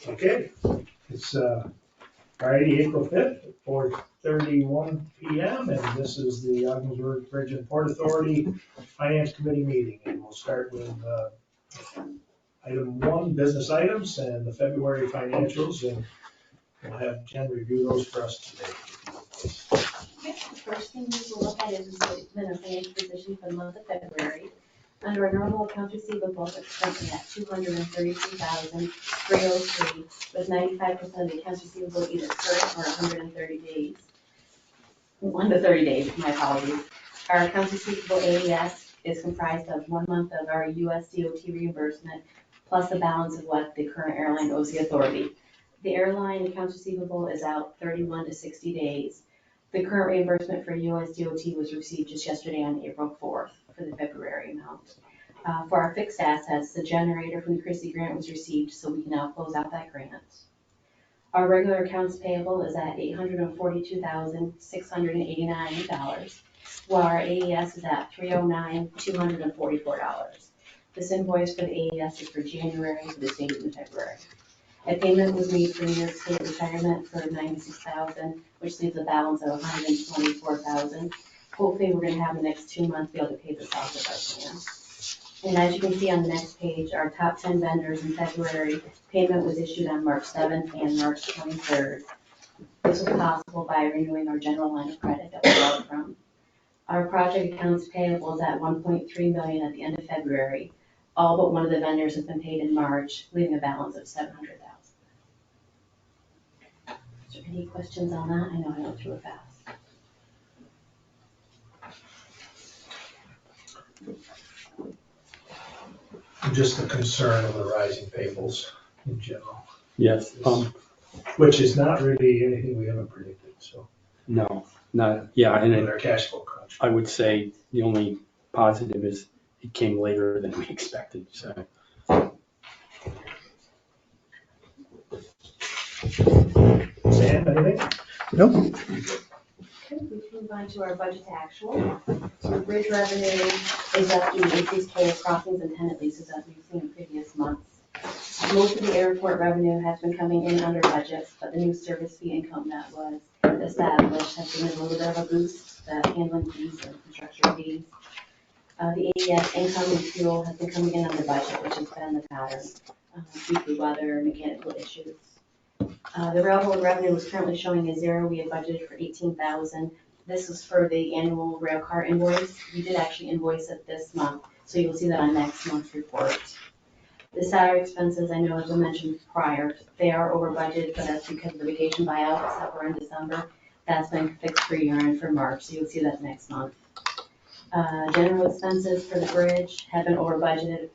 Okay, it's Friday, April 5th, at 4:31 p.m. and this is the Ogdensburg Bridge and Port Authority Finance Committee meeting. And we'll start with item 1, business items, and the February financials, and we'll have Jen review those for us today. Okay, the first thing we will look at is the statement of financial position for the month of February. Under a normal accounts receivable, it's currently at $232,303, with 95% of the accounts receivable either current or 130 days. 1 to 30 days, my apologies. Our accounts receivable AES is comprised of 1 month of our US DOT reimbursement, plus the balance of what the current airline owes the authority. The airline accounts receivable is out 31 to 60 days. The current reimbursement for US DOT was received just yesterday on April 4th for the February amount. For our fixed assets, the generator from the Christie grant was received, so we can now close out that grant. Our regular accounts payable is at $842,689, while our AES is at $309,244. This invoice for the AES is for January to the date in February. A payment was made for New York State retirement for $96,000, which leaves a balance of $124,000. Hopefully, we're going to have the next 2 months be able to pay this off with our plan. And as you can see on the next page, our top 10 vendors in February, payment was issued on March 7th and March 23rd. This was possible by renewing our general line of credit that we borrowed from. Our project accounts payable is at $1.3 million at the end of February. All but one of the vendors has been paid in March, leaving a balance of $700,000. Is there any questions on that? I know I went through it fast. Just the concern of the rising payables in general. Yes. Which is not really anything we haven't predicted, so. No, not, yeah, and In our cash flow crunch. I would say the only positive is it came later than we expected, so. Sam, anything? Nope. Okay, we move on to our budget to actual. So bridge revenue is up due to increased total crossings and tenant leases as we've seen in previous months. Most of the airport revenue has been coming in under budget, but the new service fee income that was established has given a little bit of a boost, the handling fees and construction fees. The AES income and fuel has been coming in under budget, which has been the pattern due to weather, mechanical issues. The railroad revenue is currently showing a 0. We had budgeted for $18,000. This was for the annual rail car invoice. We did actually invoice it this month, so you'll see that on next month's report. The salary expenses, I know as I mentioned prior, they are over budget, but that's because of the vacation buyouts that were in December. That's been fixed for year-end for March, so you'll see that next month. General expenses for the bridge have been over budgeted,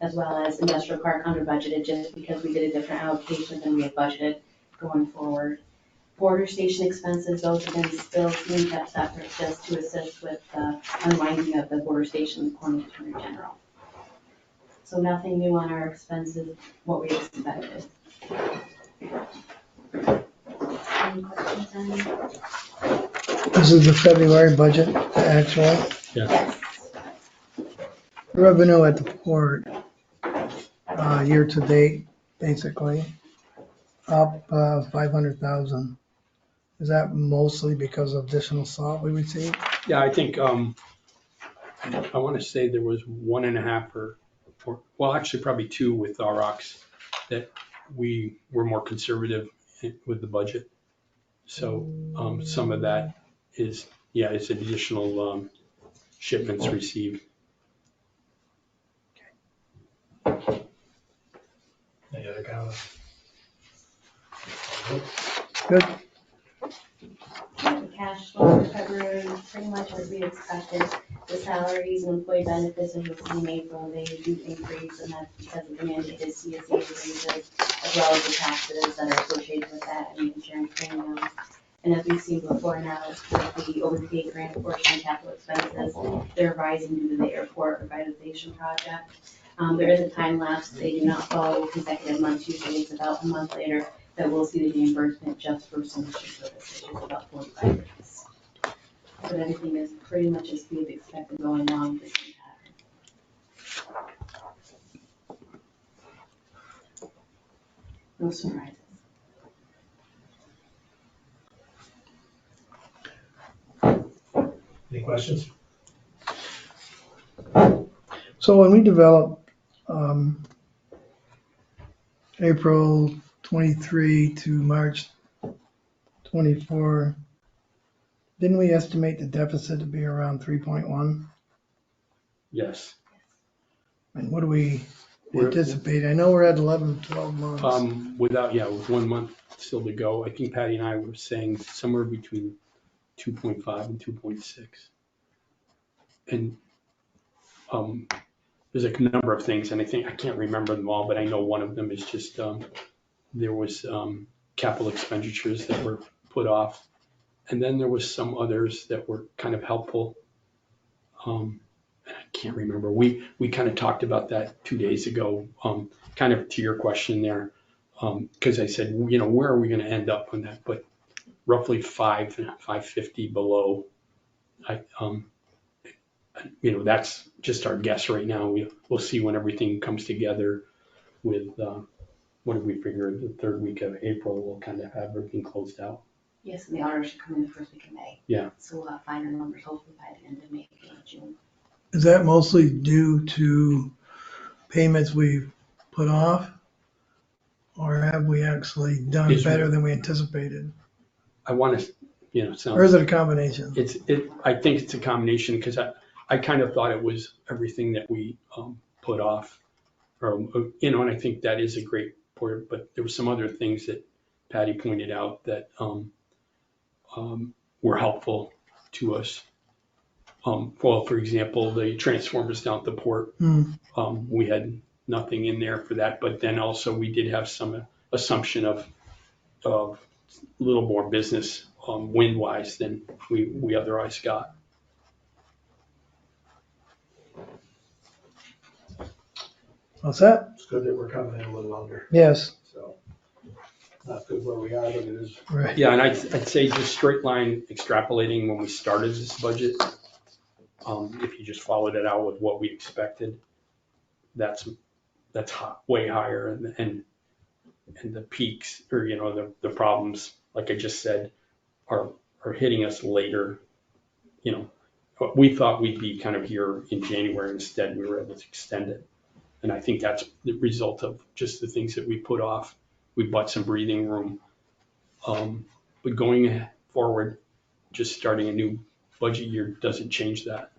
as well as industrial park under budgeted, just because we did a different allocation than we had budgeted going forward. Border station expenses, those have been still being kept separate just to assist with the unwinding of the border station according to Attorney General. So nothing new on our expenses, what we expected. Any questions on that? This is the February budget, the actual Yes. revenue at the port, year to date, basically, up 500,000. Is that mostly because of additional salt we received? Yeah, I think, I want to say there was 1.5 or well, actually probably 2 with ROX that we were more conservative with the budget. So some of that is, yeah, it's additional shipments received. Any other comments? Good. The cash flow for February, pretty much as we expected. The salaries and employee benefits, as you'll see in April, they do increase, and that's because of the mandated CSA raises, as well as the taxes that are associated with that and the insurance premiums. And as we've seen before now, with the OBPA grant portion of capital expenses, they're rising due to the airport revitalization project. There is a time lapse. They do not follow consecutive months. Usually it's about a month later that we'll see the reimbursement just for some services, which is about 45 days. But everything is pretty much as we had expected going on. No surprises. Any questions? So when we developed, April 23 to March 24, didn't we estimate the deficit to be around 3.1? Yes. And what do we We're- anticipate? I know we're at 11, 12 months. With 1 month still to go, I think Patty and I were saying somewhere between 2.5 and 2.6. And there's a number of things, and I can't remember them all, but I know one of them is just, there was capital expenditures that were put off. And then there was some others that were kind of helpful. And I can't remember. We kind of talked about that 2 days ago, kind of to your question there. Because I said, where are we going to end up on that? But roughly 550 below. That's just our guess right now. We'll see when everything comes together with, what did we figure, the third week of April, we'll kind of have everything closed out. Yes, and the auditors should come in the first week of May. Yeah. So we'll have finer numbers hopefully by the end of May, beginning of June. Is that mostly due to payments we've put off? Or have we actually done It's- better than we anticipated? I want to, Or is it a combination? I think it's a combination because I kind of thought it was everything that we put off. And I think that is a great part, but there were some other things that Patty pointed out that were helpful to us. Well, for example, the transformers down at the port, we had nothing in there for that, but then also we did have some assumption of a little more business wind-wise than we otherwise got. What's that? It's good that we're coming in a little under, Yes, so not good where we are, but it is. right. Yeah, and I'd say just straight line extrapolating when we started this budget, if you just followed it out with what we expected, that's way higher, and the peaks, or the problems, like I just said, are hitting us later. We thought we'd be kind of here in January. Instead, we were able to extend it, and I think that's the result of just the things that we put off. We bought some breathing room, but going forward, just starting a new budget year doesn't change that,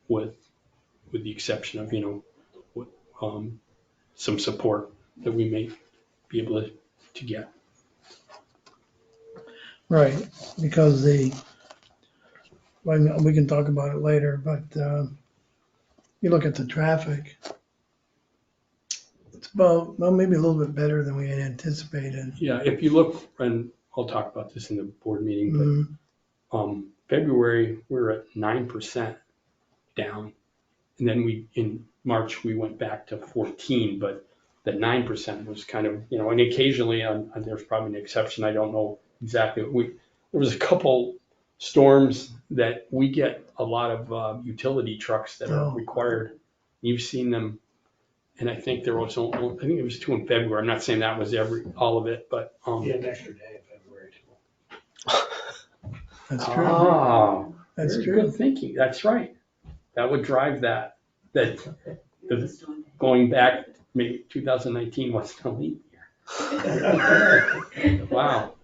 with the exception of some support that we may be able to get. Right, because we can talk about it later, but you look at the traffic, it's about, well, maybe a little bit better than we had anticipated. Yeah, if you look, and I'll talk about this in the board meeting, but February, we were at 9% down. And then in March, we went back to 14, but the 9% was kind of, and occasionally, there's probably an exception, I don't know exactly. There was a couple storms that we get a lot of utility trucks that are required. You've seen them, and I think there was, I think it was 2 in February. I'm not saying that was all of it, but. Yeah, an extra day in February too. That's true. Oh, That's very true. good thinking. That's right. That would drive that going back, maybe 2019 wasn't a leap year. Wow.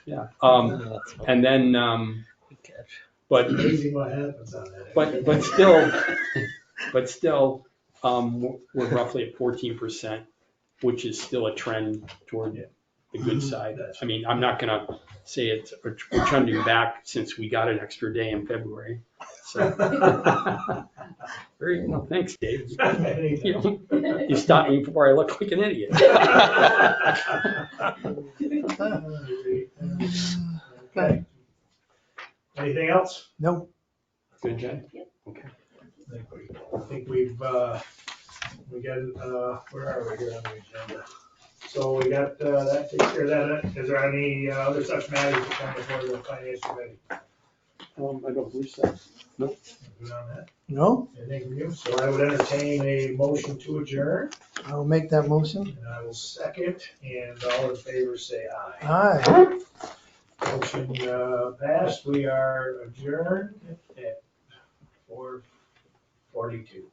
Yeah. And then, but Amazing what happens on that. but still, we're roughly at 14%, which is still a trend toward the good side. I mean, I'm not gonna say we're trending back since we got an extra day in February. So, thanks, Dave. You stopped me before I looked like an idiot. Okay. Anything else? Nope. Good, Jen? Yep. Okay. I think we got, where are we here on the agenda? So we got, that takes care of that. Is there any other such matters that come before the finance committee? I don't believe so. Good on that. No? Anything from you? So I would entertain a motion to adjourn, I'll make that motion. and I will second, and all in favor say aye. Aye. Motion passed. We are adjourned at 4:42.